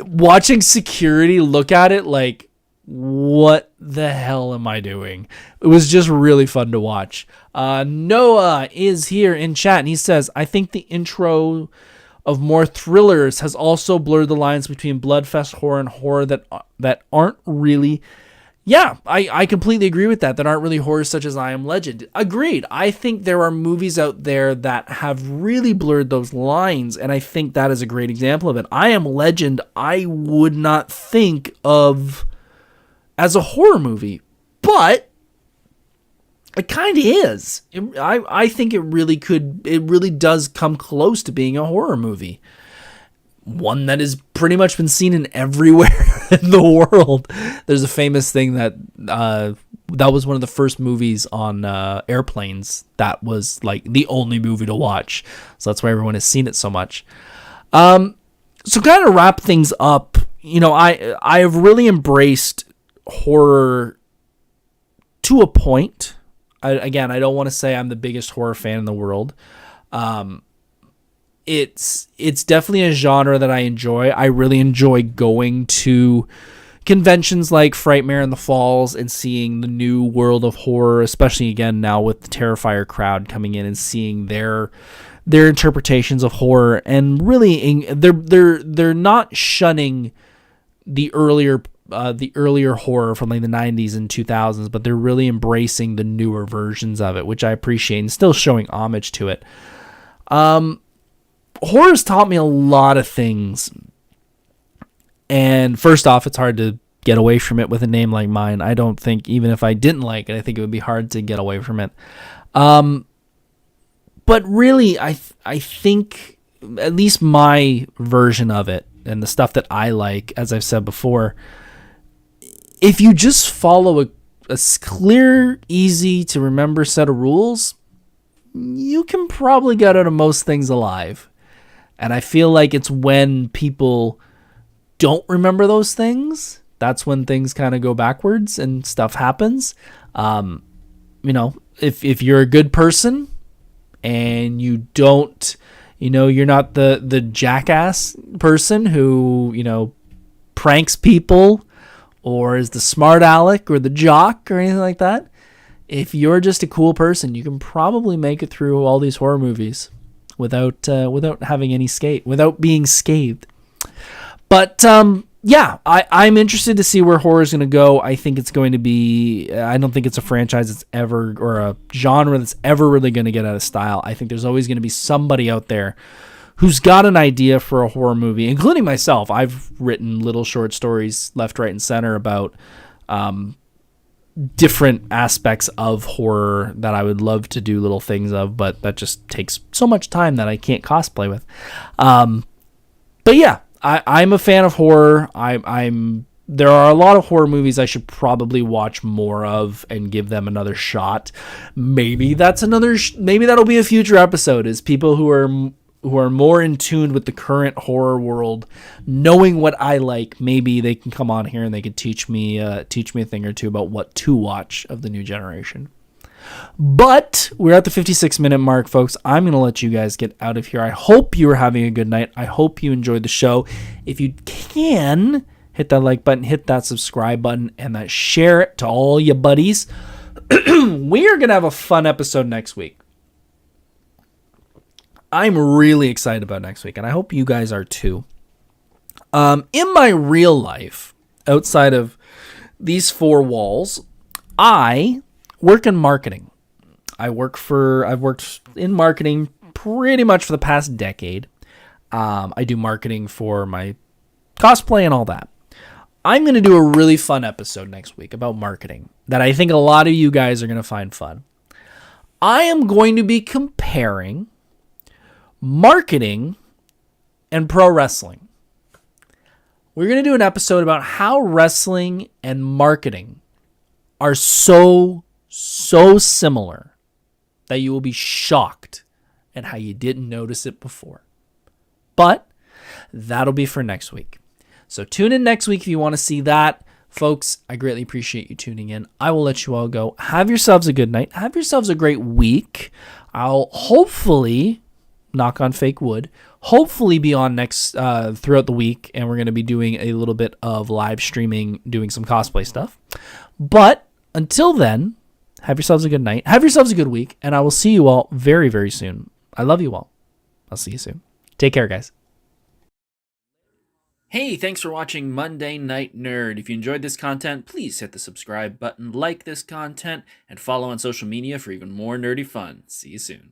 watching security look at it like, what the hell am I doing? It was just really fun to watch. Noah is here in chat and he says, I think the intro of more thrillers has also blurred the lines between bloodfest horror and horror that aren't really... Yeah, I completely agree with that aren't really horror, such as I Am Legend. Agreed. I think there are movies out there that have really blurred those lines, and I think that is a great example of it. I Am Legend, I would not think of as a horror movie, but it kind of is. I think it really does come close to being a horror movie. One that has pretty much been seen in everywhere in the world. There's a famous thing that was one of the first movies on airplanes that was like the only movie to watch. So that's why everyone has seen it so much. So kind of wrap things up, I have really embraced horror to a point. I don't want to say I'm the biggest horror fan in the world. It's definitely a genre that I enjoy. I really enjoy going to conventions like Frightmare in the Falls and seeing the new world of horror, especially again now with the Terrifier crowd coming in and seeing their interpretations of horror, and really they're not shunning the earlier horror from like the 90s and 2000s, but they're really embracing the newer versions of it, which I appreciate, and still showing homage to it. Horror's taught me a lot of things. And first off, it's hard to get away from it with a name like mine. I don't think, even if I didn't like it, I think it would be hard to get away from it. But really, I think at least my version of it and the stuff that I like, as I've said before, if you just follow a clear, easy to remember set of rules, you can probably get out of most things alive. And I feel like it's when people don't remember those things, that's when things kind of go backwards and stuff happens. If you're a good person and you don't, you're not the jackass person who, pranks people or is the smart aleck or the jock or anything like that. If you're just a cool person, you can probably make it through all these horror movies without having any without being scathed. But I'm interested to see where horror is going to go. I think it's going to be, I don't think it's a franchise that's ever, or a genre that's ever really going to get out of style. I think there's always going to be somebody out there who's got an idea for a horror movie, including myself. I've written little short stories left, right, and center about different aspects of horror that I would love to do little things of, but that just takes so much time that I can't cosplay with. But yeah, I'm a fan of horror. There are a lot of horror movies I should probably watch more of and give them another shot. Maybe that'll be a future episode, is people who are more in tune with the current horror world, knowing what I like. Maybe they can come on here and they can teach me a thing or two about what to watch of the new generation. But we're at the 56-minute mark, folks. I'm going to let you guys get out of here. I hope you are having a good night. I hope you enjoyed the show. If you can, hit that like button, hit that subscribe button, and that share it to all your buddies. We are going to have a fun episode next week. I'm really excited about next week, and I hope you guys are too. In my real life, outside of these four walls, I work in marketing. I've worked in marketing pretty much for the past decade. I do marketing for my cosplay and all that. I'm going to do a really fun episode next week about marketing that I think a lot of you guys are going to find fun. I am going to be comparing marketing and pro wrestling. We're going to do an episode about how wrestling and marketing are so similar that you will be shocked at how you didn't notice it before. But that'll be for next week. So tune in next week if you want to see that. Folks, I greatly appreciate you tuning in. I will let you all go. Have yourselves a good night. Have yourselves a great week. I'll hopefully, knock on fake wood, hopefully be on next throughout the week, and we're going to be doing a little bit of live streaming, doing some cosplay stuff. But until then, have yourselves a good night. Have yourselves a good week, and I will see you all very, very soon. I love you all. I'll see you soon. Take care, guys. Hey, thanks for watching Monday Night Nerd. If you enjoyed this content, please hit the subscribe button, like this content, and follow on social media for even more nerdy fun. See you soon.